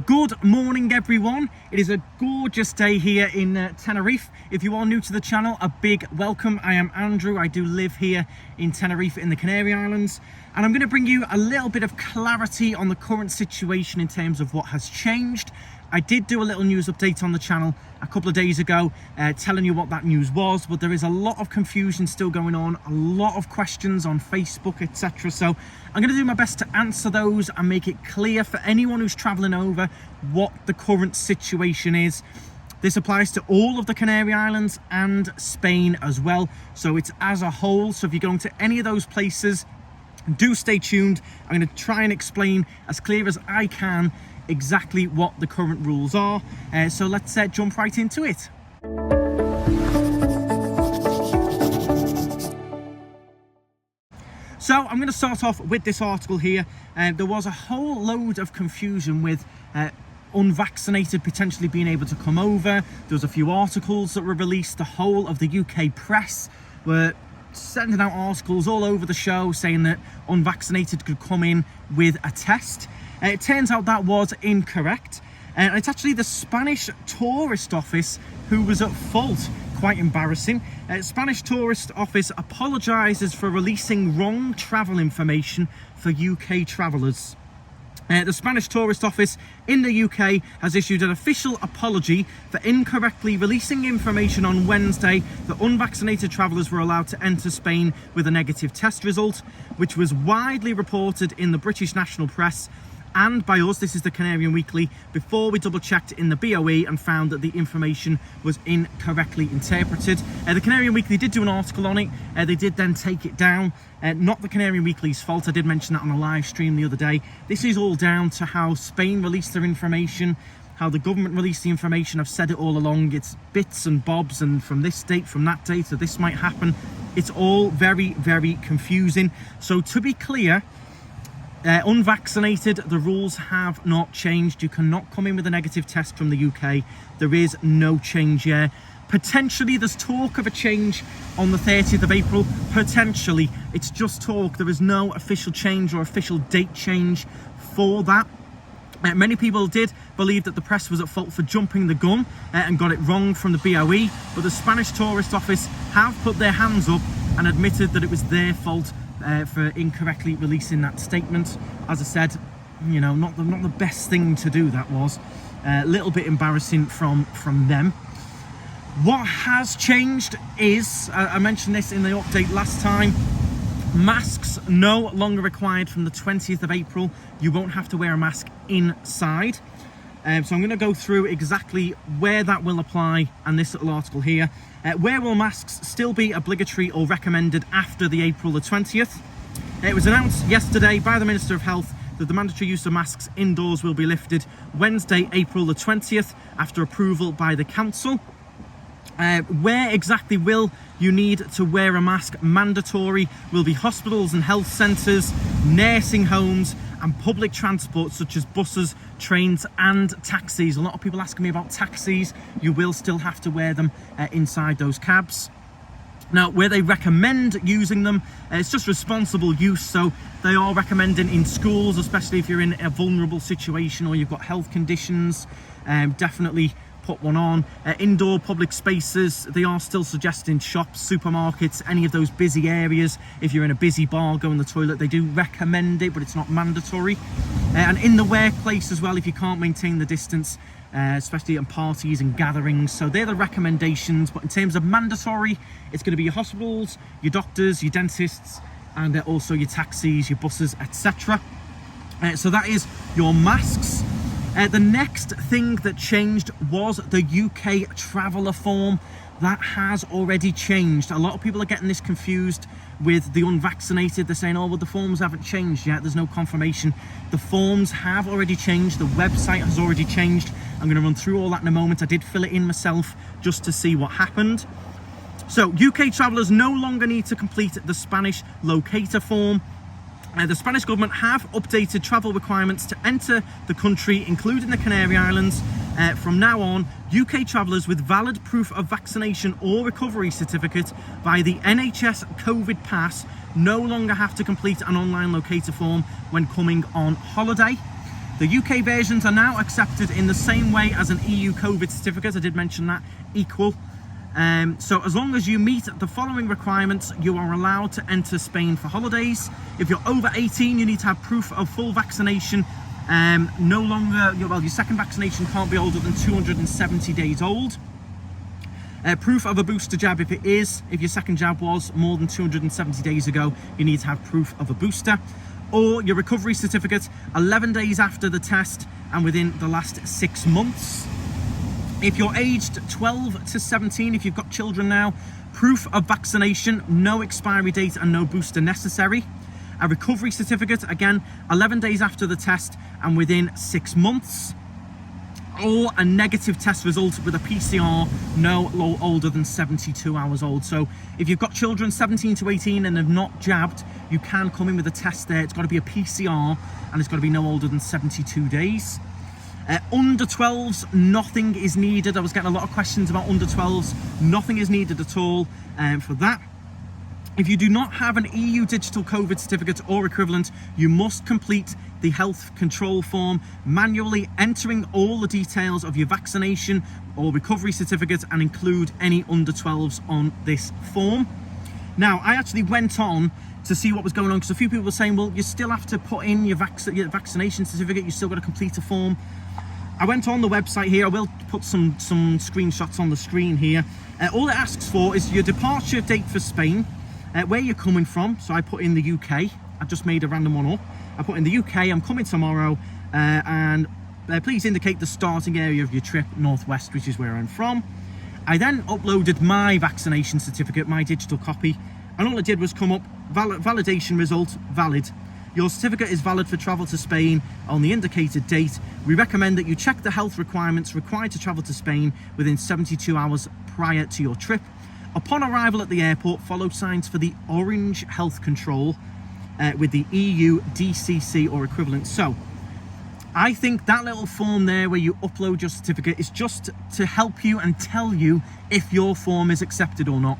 Good morning everyone. It is a gorgeous day here in Tenerife. If you are new to the channel, a big welcome. I am Andrew. I do live here in Tenerife in the Canary Islands, and I'm going to bring you a little bit of clarity on the current situation in terms of what has changed. I did do a little news update on the channel a couple of days ago telling you what that news was, but there is a lot of confusion still going on, a lot of questions on Facebook, etc. So I'm going to do my best to answer those and make it clear for anyone who's traveling over what the current situation is. This applies to all of the Canary Islands and Spain as well, so it's as a whole. So if you're going to any of those places, do stay tuned. I'm going to try and explain as clear as I can exactly what the current rules are. So let's jump right into it. So I'm going to start off with this article here. There was a whole load of confusion with unvaccinated potentially being able to come over. There was a few articles that were released. The whole of the UK press were sending out articles all over the show saying that unvaccinated could come in with a test. It turns out that was incorrect. It's actually the Spanish Tourist Office who was at fault. Quite embarrassing. Spanish Tourist Office apologises for releasing wrong travel information for UK travellers. The Spanish Tourist Office in the UK has issued an official apology for incorrectly releasing information on Wednesday that unvaccinated travellers were allowed to enter Spain with a negative test result, which was widely reported in the British national press and by us. This is the Canarian Weekly, before we double checked in the BOE and found that the information was incorrectly interpreted. The Canarian Weekly did do an article on it. They did then take it down. Not the Canarian Weekly's fault. I did mention that on a live stream the other day. This is all down to how Spain released their information, how the government released the information. I've said it all along. It's bits and bobs, and from this date, from that date, so this might happen. It's all very, very confusing. So to be clear, unvaccinated, the rules have not changed. You cannot come in with a negative test from the UK. There is no change here. Potentially there's talk of a change on the 30th of April. Potentially. It's just talk. There is no official change or official date change for that. Many people did believe that the press was at fault for jumping the gun and got it wrong from the BOE, but the Spanish Tourist Office have put their hands up and admitted that it was their fault for incorrectly releasing that statement. As I said, you know, not the best thing to do. That was a little bit embarrassing from them. What has changed is, I mentioned this in the update last time, masks no longer required from the 20th of April. You won't have to wear a mask inside. So I'm going to go through exactly where that will apply and this little article here. Where will masks still be obligatory or recommended after the April the 20th? It was announced yesterday by the Minister of Health that the mandatory use of masks indoors will be lifted Wednesday, April the 20th, after approval by the Council. Where exactly will you need to wear a mask mandatory will be hospitals and health centres, nursing homes and public transport such as buses, trains and taxis. A lot of people asking me about taxis. You will still have to wear them inside those cabs. Now, where they recommend using them, it's just responsible use. So they are recommending in schools, especially if you're in a vulnerable situation or you've got health conditions. Definitely put one on. Indoor public spaces, they are still suggesting shops, supermarkets, any of those busy areas. If you're in a busy bar, go in the toilet. They do recommend it, but it's not mandatory. And in the workplace as well, if you can't maintain the distance, especially at parties and gatherings. So they're the recommendations, but in terms of mandatory, it's going to be your hospitals, your doctors, your dentists, and also your taxis, your buses, etc. So that is your masks. The next thing that changed was the UK traveller form. That has already changed. A lot of people are getting this confused with the unvaccinated. They're saying, oh, well, the forms haven't changed yet. There's no confirmation. The forms have already changed. The website has already changed. I'm going to run through all that in a moment. I did fill it in myself just to see what happened. So UK travellers no longer need to complete the Spanish Locator Form. The Spanish government have updated travel requirements to enter the country, including the Canary Islands. From now on, UK travellers with valid proof of vaccination or recovery certificate by the NHS COVID Pass no longer have to complete an online locator form when coming on holiday. The UK versions are now accepted in the same way as an EU COVID certificate. I did mention that, equal. So as long as you meet the following requirements, you are allowed to enter Spain for holidays. If you're over 18, you need to have proof of full vaccination. No longer, well, your second vaccination can't be older than 270 days old. Proof of a booster jab if your second jab was more than 270 days ago, you need to have proof of a booster. Or your recovery certificate 11 days after the test and within the last 6 months. If you're aged 12 to 17, if you've got children now, proof of vaccination, no expiry date and no booster necessary. A recovery certificate, again, 11 days after the test and within 6 months. Or a negative test result with a PCR no older than 72 hours old. So if you've got children 17 to 18 and have not jabbed, you can come in with a test there. It's got to be a PCR and it's got to be no older than 72 days. Under 12s, nothing is needed. I was getting a lot of questions about under 12s. Nothing is needed at all for that. If you do not have an EU digital COVID certificate or equivalent, you must complete the health control form, manually entering all the details of your vaccination or recovery certificate and include any under 12s on this form. Now, I actually went on to see what was going on because a few people were saying, well, you still have to put in your vaccination certificate, you still got to complete a form. I went on the website here. I will put some screenshots on the screen here. All it asks for is your departure date for Spain, where you're coming from. So I put in the UK. I just made a random one up. I put in the UK, I'm coming tomorrow, and please indicate the starting area of your trip, Northwest, which is where I'm from. I then uploaded my vaccination certificate, my digital copy, and all it did was come up, validation result, valid. Your certificate is valid for travel to Spain on the indicated date. We recommend that you check the health requirements required to travel to Spain within 72 hours prior to your trip. Upon arrival at the airport, follow signs for the orange health control with the EU DCC or equivalent. So I think that little form there where you upload your certificate is just to help you and tell you if your form is accepted or not.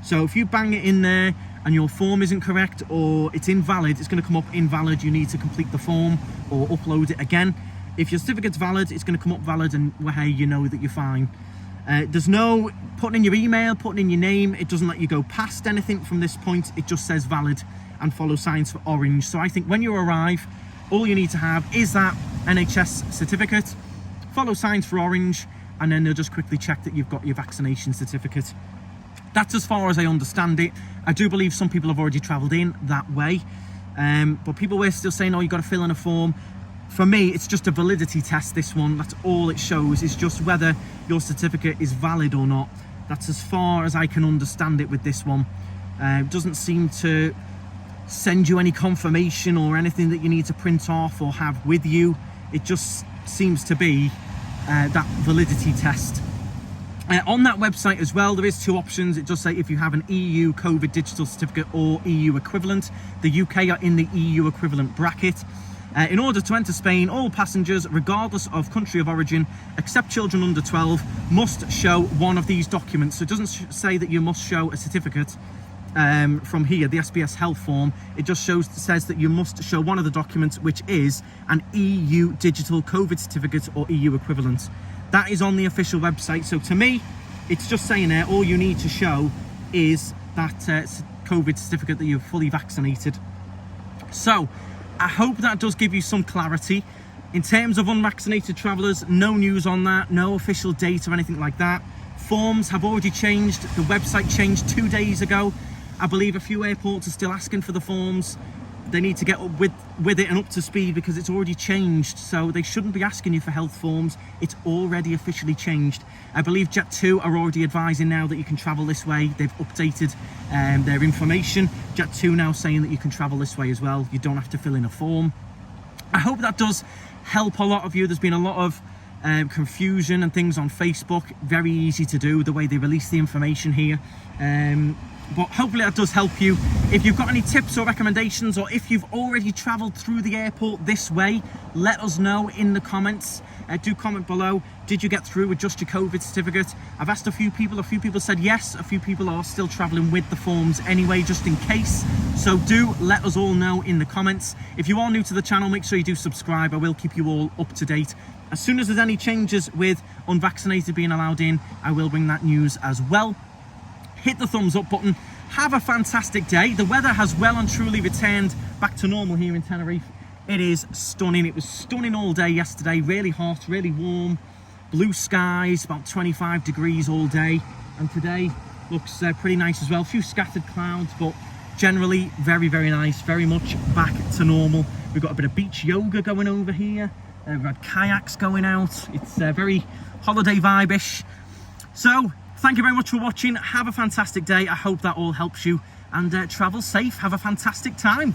So if you bang it in there and your form isn't correct or it's invalid, it's going to come up invalid. You need to complete the form or upload it again. If your certificate's valid, it's going to come up valid, and hey, you know that you're fine. There's no putting in your email, putting in your name. It doesn't let you go past anything from this point. It just says valid and follow signs for orange. So I think when you arrive, all you need to have is that NHS certificate, follow signs for orange, and then they'll just quickly check that you've got your vaccination certificate. That's as far as I understand it. I do believe some people have already travelled in that way, but people were still saying, oh, you've got to fill in a form. For me, it's just a validity test, this one. That's all it shows, is just whether your certificate is valid or not. That's as far as I can understand it with this one. It doesn't seem to send you any confirmation or anything that you need to print off or have with you. It just seems to be that validity test. On that website as well, there is two options. It does say if you have an EU COVID digital certificate or EU equivalent. The UK are in the EU equivalent bracket. In order to enter Spain, all passengers, regardless of country of origin, except children under 12, must show one of these documents. So it doesn't say that you must show a certificate from here, the SBS health form. It just says that you must show one of the documents, which is an EU digital COVID certificate or EU equivalent. That is on the official website. So to me, it's just saying there, all you need to show is that COVID certificate that you're fully vaccinated. So I hope that does give you some clarity. In terms of unvaccinated travellers, no news on that, no official date or anything like that. Forms have already changed. The website changed 2 days ago. I believe a few airports are still asking for the forms. They need to get up with it and up to speed because it's already changed. So they shouldn't be asking you for health forms. It's already officially changed. I believe Jet2 are already advising now that you can travel this way. They've updated their information. Jet2 now saying that you can travel this way as well. You don't have to fill in a form. I hope that does help a lot of you. There's been a lot of confusion and things on Facebook. Very easy to do, the way they release the information here. but hopefully that does help you. If you've got any tips or recommendations, or if you've already travelled through the airport this way, let us know in the comments. Do comment below. Did you get through with just your COVID certificate? I've asked a few people said yes, a few people are still travelling with the forms anyway, just in case. So do let us all know in the comments. If you are new to the channel, make sure you do subscribe. I will keep you all up to date. As soon as there's any changes with unvaccinated being allowed in, I will bring that news as well. Hit the thumbs up button. Have a fantastic day. The weather has well and truly returned back to normal here in Tenerife. It is stunning. It was stunning all day yesterday. Really hot, really warm. Blue skies, about 25 degrees all day. And today looks pretty nice as well. A few scattered clouds, but generally very, very nice. Very much back to normal. We've got a bit of beach yoga going over here. We've had kayaks going out. It's very holiday vibe-ish. So thank you very much for watching. Have a fantastic day. I hope that all helps you, and travel safe. Have a fantastic time.